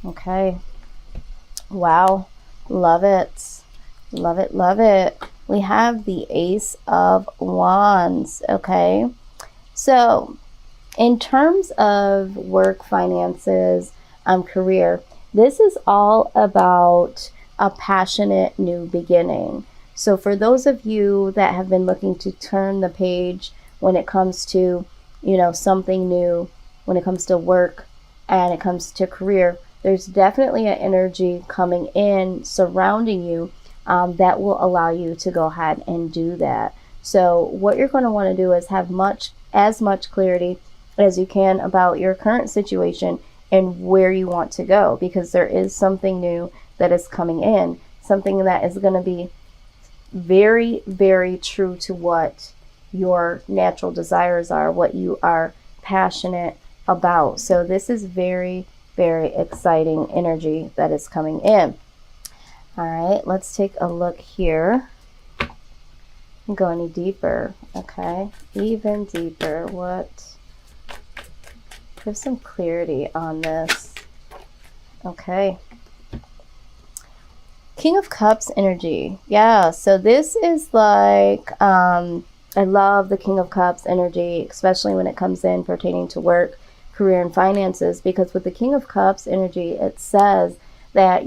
Okay. Wow. Love it. Love it. Love it. We have the Ace of Wands. Okay. So in terms of work, finances, career, this is all about a passionate new beginning. So for those of you that have been looking to turn the page when it comes to, something new, when it comes to work and it comes to career, there's definitely an energy coming in surrounding you that will allow you to go ahead and do that. So what you're going to want to do is have as much clarity as you can about your current situation and where you want to go, because there is something new that is coming in, something that is going to be very, very true to what your natural desires are, what you are passionate about. So this is very, very exciting energy that is coming in. All right, let's take a look here. Go any deeper. Okay, even deeper. What? Give some clarity on this. Okay. King of Cups energy. Yeah, so this is like, I love the King of Cups energy, especially when it comes in pertaining to work, career, and finances, because with the King of Cups energy, it says that,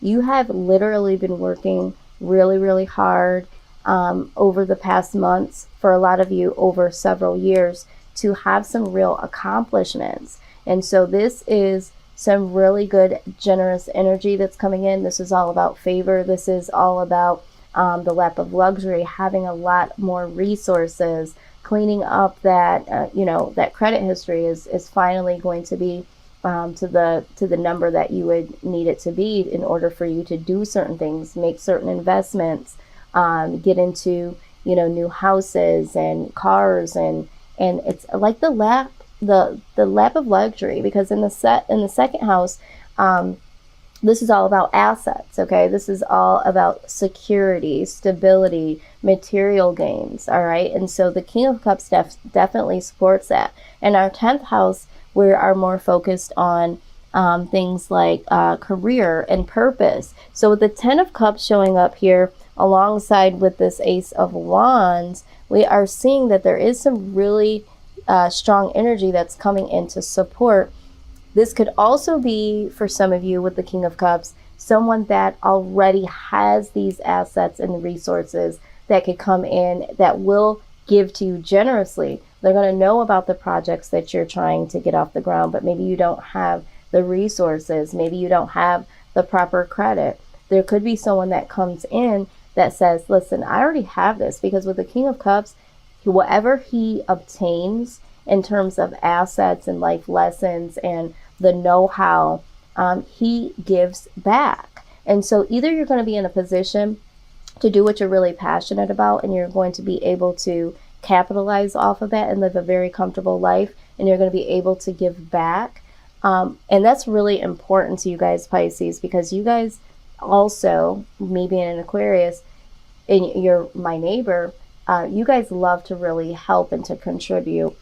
you have literally been working really, really hard over the past months, for a lot of you over several years, to have some real accomplishments. And so this is some really good, generous energy that's coming in. This is all about favor. This is all about the lap of luxury, having a lot more resources, cleaning up that, that credit history is finally going to be to the number that you would need it to be in order for you to do certain things, make certain investments, get into, new houses and cars, and it's like the lap of luxury, because in the second house, this is all about assets. Okay, this is all about security, stability, material gains. All right, and so the King of Cups definitely supports that. In our 10th house, we are more focused on things like career and purpose. So with the 10 of Cups showing up here alongside with this Ace of Wands, we are seeing that there is some really strong energy that's coming in to support. This could also be, for some of you with the King of Cups, someone that already has these assets and resources that could come in that will give to you generously. They're going to know about the projects that you're trying to get off the ground, but maybe you don't have the resources. Maybe you don't have the proper credit. There could be someone that comes in that says, listen, I already have this, because with the King of Cups, whatever he obtains in terms of assets and life lessons and the know-how, he gives back. And so either you're going to be in a position to do what you're really passionate about, and you're going to be able to capitalize off of that and live a very comfortable life, and you're going to be able to give back. And that's really important to you guys, Pisces, because you guys also, me being an Aquarius, and you're my neighbor, you guys love to really help and to contribute.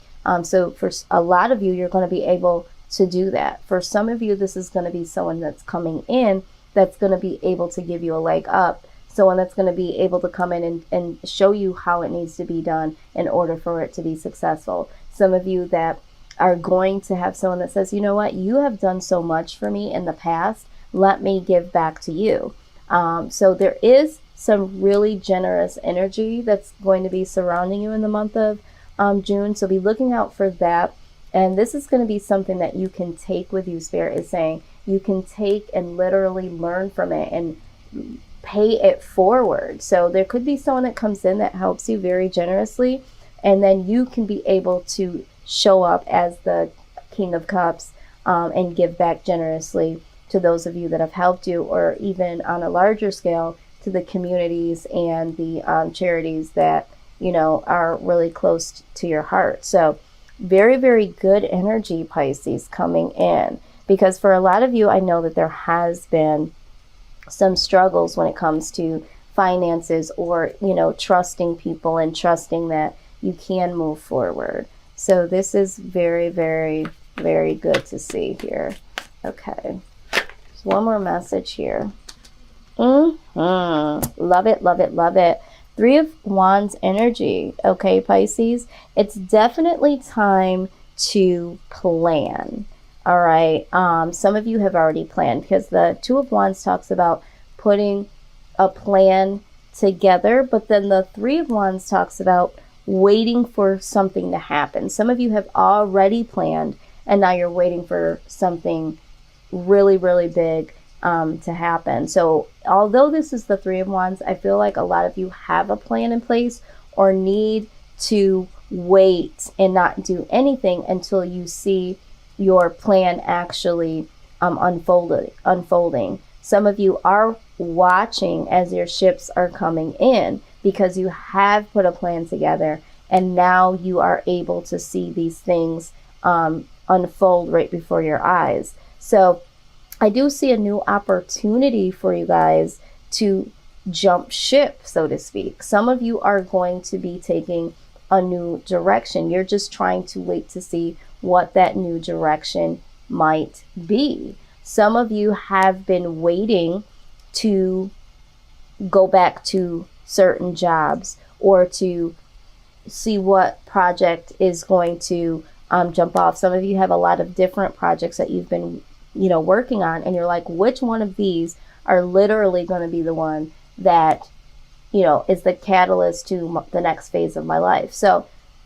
So for a lot of you, you're going to be able to do that. For some of you, this is going to be someone that's coming in that's going to be able to give you a leg up. Someone that's going to be able to come in and show you how it needs to be done in order for it to be successful. Some of you that are going to have someone that says, you know what, you have done so much for me in the past, let me give back to you. So there is some really generous energy that's going to be surrounding you in the month of June. So be looking out for that. And this is going to be something that you can take with you. Spirit is saying you can take and literally learn from it and pay it forward. So there could be someone that comes in that helps you very generously, and then you can be able to show up as the King of Cups and give back generously to those of you that have helped you, or even on a larger scale to the communities and the charities that, you know, are really close to your heart. So very, very good energy, Pisces, coming in, because for a lot of you, I know that there has been some struggles when it comes to finances, or, you know, trusting people and trusting that you can move forward. So this is very, very, very good to see here. Okay. One more message here. Love it, love it, love it. Three of Wands energy. Okay, Pisces. It's definitely time to plan. All right. Some of you have already planned, because the Two of Wands talks about putting a plan together, but then the Three of Wands talks about waiting for something to happen. Some of you have already planned, and now you're waiting for something really, really big to happen. So although this is the Three of Wands, I feel like a lot of you have a plan in place, or need to wait and not do anything until you see your plan actually unfolding. Some of you are watching as your ships are coming in, because you have put a plan together, and now you are able to see these things unfold right before your eyes. So I do see a new opportunity for you guys to jump ship, so to speak. Some of you are going to be taking a new direction. You're just trying to wait to see what that new direction might be. Some of you have been waiting to go back to certain jobs, or to see what project is going to jump off. Some of you have a lot of different projects that you've been working on, and you're like, which one of these are literally going to be the one that is the catalyst to the next phase of my life. So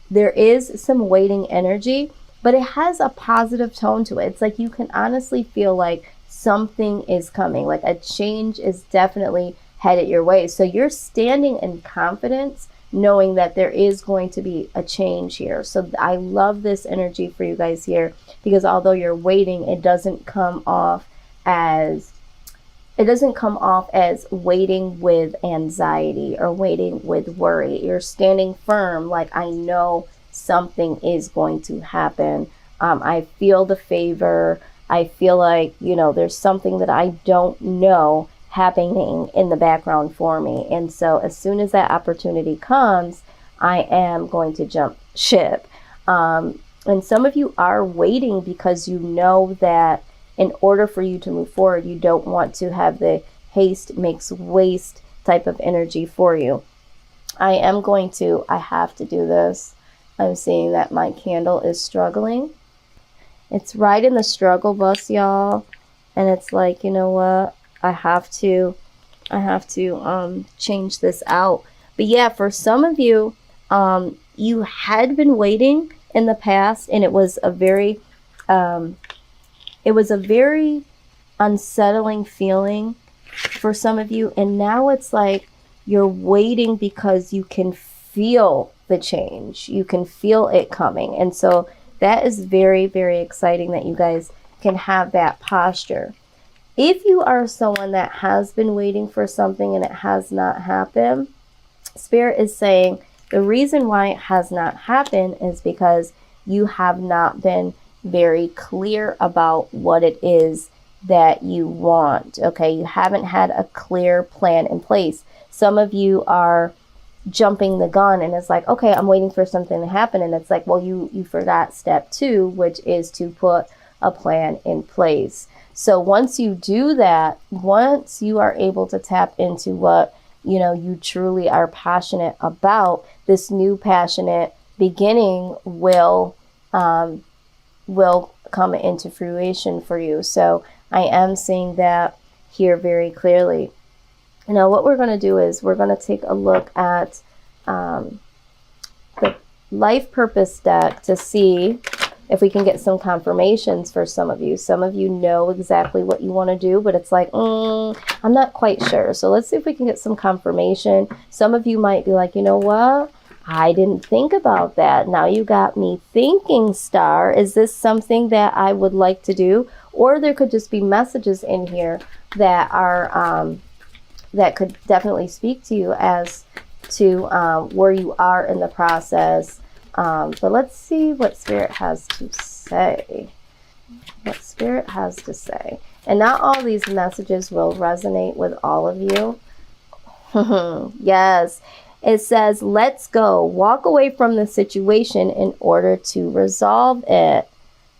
there is some waiting energy, but it has a positive tone to it. It's like you can honestly feel like something is coming, like a change is definitely headed your way. So you're standing in confidence, knowing that there is going to be a change here. So I love this energy for you guys here, because although you're waiting, it doesn't come off as waiting with anxiety or waiting with worry. You're standing firm, like, I know something is going to happen. I feel the favor. I feel like, there's something that I don't know happening in the background for me. And so as soon as that opportunity comes, I am going to jump ship. And some of you are waiting because you know that in order for you to move forward, you don't want to have the haste makes waste type of energy for you. I have to do this. I'm seeing that my candle is struggling. It's right in the struggle bus, y'all. And it's like, you know what? I have to change this out. But yeah, for some of you, you had been waiting in the past, and it was a very unsettling feeling for some of you. And now it's like you're waiting because you can feel the change. You can feel it coming. And so that is very, very exciting that you guys can have that posture. If you are someone that has been waiting for something and it has not happened, Spirit is saying the reason why it has not happened is because you have not been very clear about what it is that you want. Okay, you haven't had a clear plan in place. Some of you are jumping the gun, and it's like, okay, I'm waiting for something to happen, and it's like, well, you forgot step 2, which is to put a plan in place. So once you do that, once you are able to tap into what you truly are passionate about, this new passionate beginning will come into fruition for you. So I am seeing that here very clearly. Now what we're going to do is we're going to take a look at the life purpose deck to see if we can get some confirmations for some of you. Some of you know exactly what you want to do, but it's like, I'm not quite sure. So let's see if we can get some confirmation. Some of you might be like, you know what? I didn't think about that. Now you got me thinking, Star. Is this something that I would like to do? Or there could just be messages in here that are that could definitely speak to you as to where you are in the process. But let's see what Spirit has to say. What Spirit has to say. And not all these messages will resonate with all of you. Yes. It says, let's go. Walk away from the situation in order to resolve it.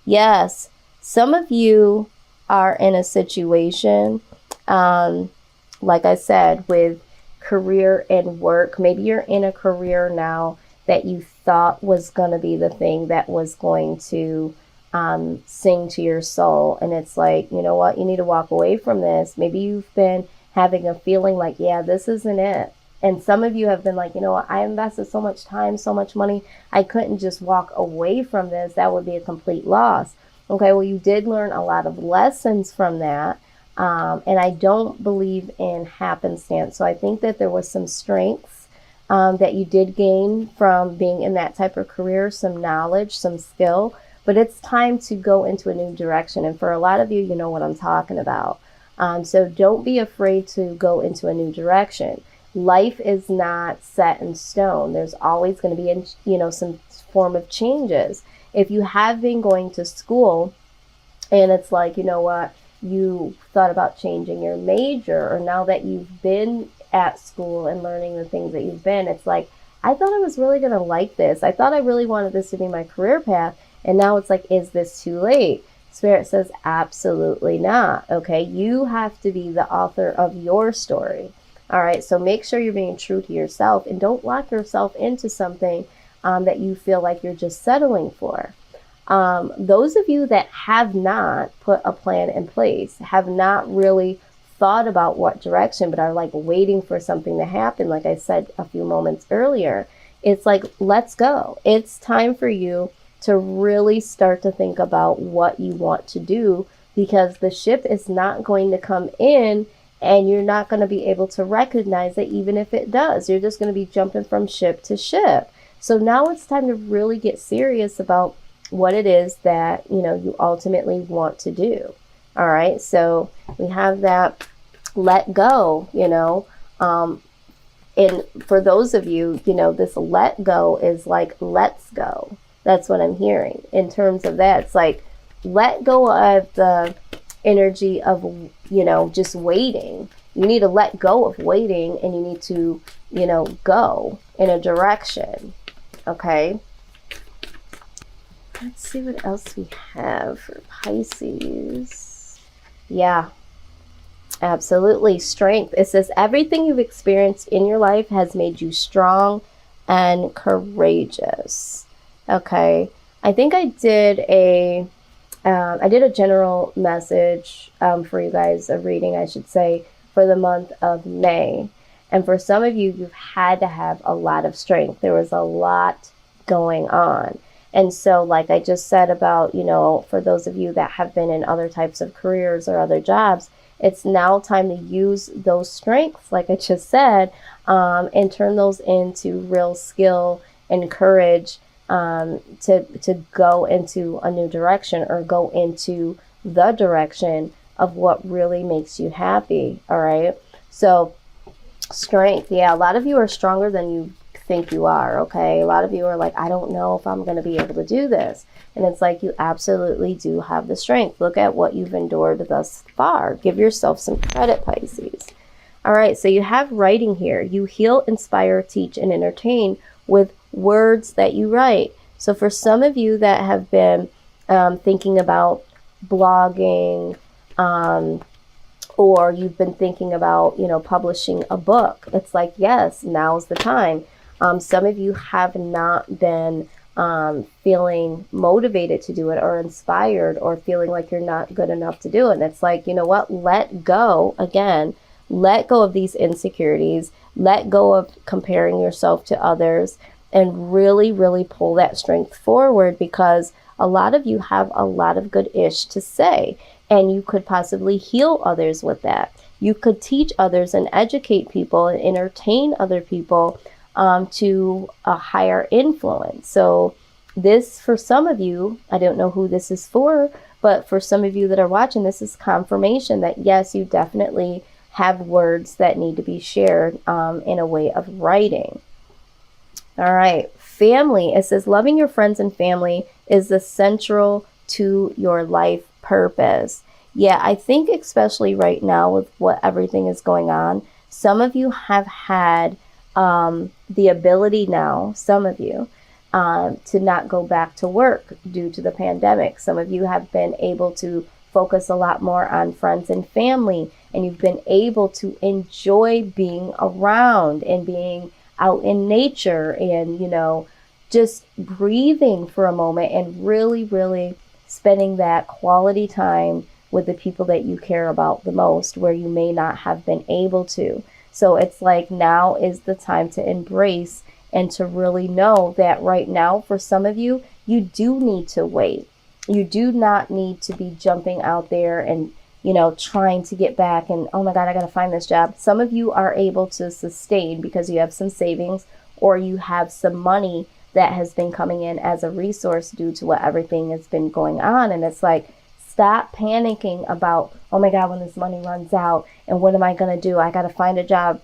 Yes. Some of you are in a situation, like I said, with career and work. Maybe you're in a career now that you thought was going to be the thing that was going to sing to your soul. And it's like, you know what? You need to walk away from this. Maybe you've been having a feeling like, yeah, this isn't it. And some of you have been like, you know what? I invested so much time, so much money. I couldn't just walk away from this. That would be a complete loss. Okay, well, you did learn a lot of lessons from that. And I don't believe in happenstance. So I think that there was some strengths that you did gain from being in that type of career, some knowledge, some skill. But it's time to go into a new direction. And for a lot of you, you know what I'm talking about. So don't be afraid to go into a new direction. Life is not set in stone. There's always going to be, you know, some form of changes. If you have been going to school and it's like, you know what, you thought about changing your major, or now that you've been at school and learning the things that you've been, it's like, I thought I was really going to like this. I thought I really wanted this to be my career path. And now it's like, is this too late? Spirit says, absolutely not. Okay. You have to be the author of your story. All right. So make sure you're being true to yourself and don't lock yourself into something that you feel like you're just settling for. Those of you that have not put a plan in place, have not really thought about what direction, but are like waiting for something to happen, like I said a few moments earlier, it's like, let's go. It's time for you to really start to think about what you want to do, because the ship is not going to come in and you're not going to be able to recognize it. Even if it does, you're just going to be jumping from ship to ship. So now it's time to really get serious about what it is that, you know, you ultimately want to do. All right. So we have that let go, you know, and for those of you, you know, this let go is like, let's go. That's what I'm hearing in terms of that. It's like, let go of the energy of, you know, just waiting. You need to let go of waiting, and you need to, you know, go in a direction. Okay. Let's see what else we have for Pisces. Yeah, absolutely. Strength. It says everything you've experienced in your life has made you strong and courageous. Okay. I think I did a general message for you guys, a reading, I should say, for the month of May. And for some of you, you've had to have a lot of strength. There was a lot going on. And so, like I just said about, you know, for those of you that have been in other types of careers or other jobs, it's now time to use those strengths, like I just said, and turn those into real skill and courage to go into a new direction, or go into the direction of what really makes you happy. All right. So strength. Yeah. A lot of you are stronger than you think you are. Okay. A lot of you are like, I don't know if I'm going to be able to do this. And it's like, you absolutely do have the strength. Look at what you've endured thus far. Give yourself some credit, Pisces. All right. So you have writing here. You heal, inspire, teach, and entertain with words that you write. So for some of you that have been thinking about blogging, or you've been thinking about, you know, publishing a book, it's like, yes, now's the time. Some of you have not been feeling motivated to do it, or inspired, or feeling like you're not good enough to do it. And it's like, you know what? Let go again. Let go of these insecurities. Let go of comparing yourself to others, and really, really pull that strength forward, because a lot of you have a lot of good ish to say, and you could possibly heal others with that. You could teach others and educate people and entertain other people to a higher influence. So this, for some of you, I don't know who this is for, but for some of you that are watching, this is confirmation that yes, you definitely have words that need to be shared in a way of writing. All right. Family. It says loving your friends and family is essential to your life purpose. Yeah, I think especially right now with what everything is going on, some of you have had the ability now, some of you, to not go back to work due to the pandemic. Some of you have been able to focus a lot more on friends and family, and you've been able to enjoy being around and being out in nature and, you know, just breathing for a moment and really, really spending that quality time with the people that you care about the most, where you may not have been able to. So it's like now is the time to embrace and to really know that right now, for some of you, you do need to wait. You do not need to be jumping out there and, you know, trying to get back and, oh my God, I got to find this job. Some of you are able to sustain because you have some savings or you have some money that has been coming in as a resource due to what everything has been going on. And it's like, stop panicking about, oh my God, when this money runs out and what am I going to do? I got to find a job.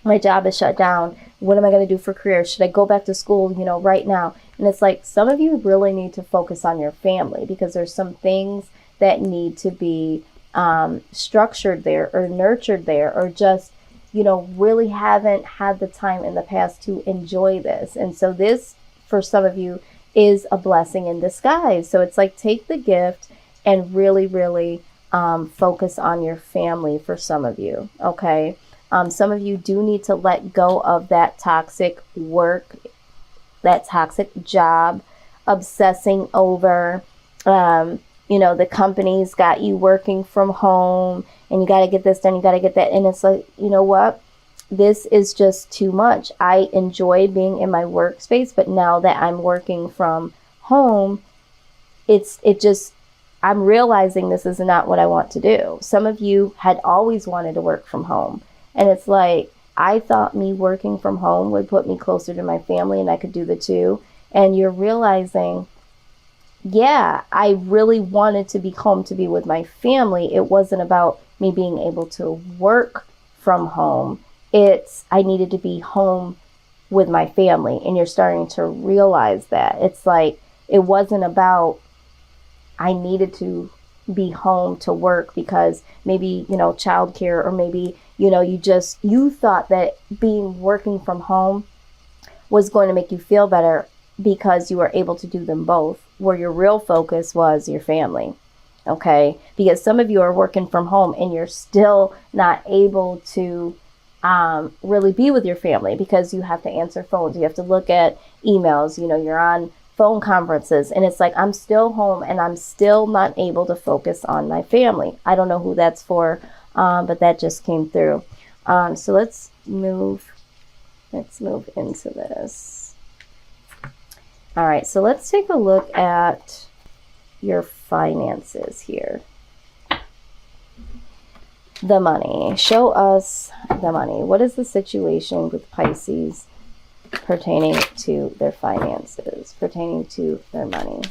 My job is shut down. What am I going to do for career? Should I go back to school, you know, right now? And it's like, some of you really need to focus on your family because there's some things that need to be structured there or nurtured there, or just, you know, really haven't had the time in the past to enjoy this. And so this, for some of you, is a blessing in disguise. So it's like, take the gift and really, really focus on your family for some of you, okay? Some of you do need to let go of that toxic work, that toxic job, obsessing over, you know, the company's got you working from home and you got to get this done, you got to get that. And it's like, you know what? This is just too much. I enjoy being in my workspace, but now that I'm working from home, I'm realizing this is not what I want to do. Some of you had always wanted to work from home. And it's like, I thought me working from home would put me closer to my family and I could do the two. And you're realizing, yeah, I really wanted to be home to be with my family. It wasn't about me being able to work from home. I needed to be home with my family. And you're starting to realize that. It's like, it wasn't about I needed to be home to work because maybe, you know, childcare, or maybe, you know, you thought that working from home was going to make you feel better because you were able to do them both, where your real focus was your family. Okay. Because some of you are working from home and you're still not able to really be with your family because you have to answer phones. You have to look at emails, you know, you're on phone conferences, and it's like, I'm still home and I'm still not able to focus on my family. I don't know who that's for, but that just came through. So let's move into this. All right, so let's take a look at your finances here. The money. Show us the money. What is the situation with Pisces pertaining to their finances, pertaining to their money?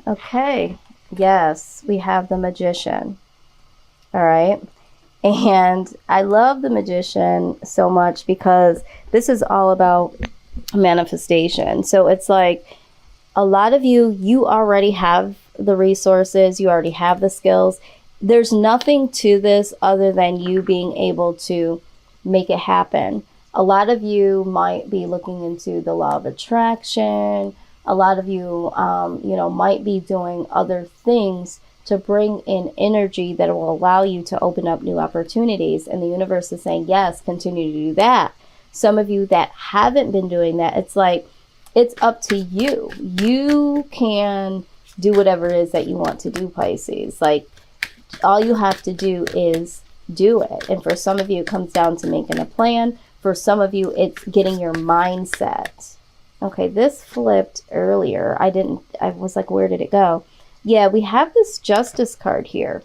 Okay, yes, we have the Magician. All right. And I love the Magician so much because this is all about manifestation. So it's like, a lot of you already have the resources, you already have the skills. There's nothing to this other than you being able to make it happen. A lot of you might be looking into the law of attraction. A lot of you, you know, might be doing other things to bring in energy that will allow you to open up new opportunities. And the universe is saying, yes, continue to do that. Some of you that haven't been doing that, it's like, it's up to you. You can do whatever it is that you want to do, Pisces. Like, all you have to do is do it. And for some of you, it comes down to making a plan. For some of you, it's getting your mindset. Okay, this flipped earlier. I was like, where did it go? Yeah, we have this Justice card here.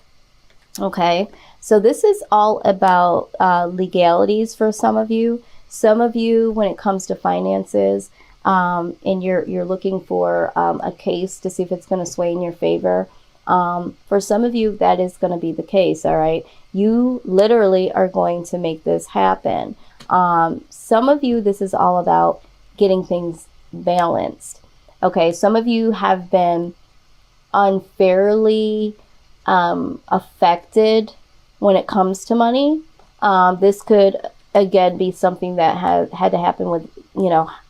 Okay, so this is all about legalities for some of you. Some of you, when it comes to finances, and you're looking for a case to see if it's going to sway in your favor. For some of you, that is going to be the case. All right, you literally are going to make this happen. Some of you, this is all about getting things balanced. Okay, some of you have been unfairly affected when it comes to money. This could again be something that had to happen with,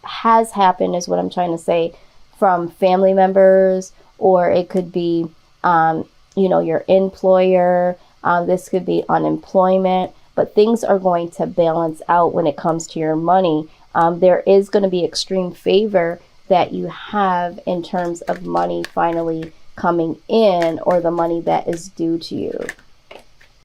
has happened is what I'm trying to say, from family members, or it could be, your employer. This could be unemployment, but things are going to balance out when it comes to your money. There is going to be extreme favor that you have in terms of money finally coming in, or the money that is due to you.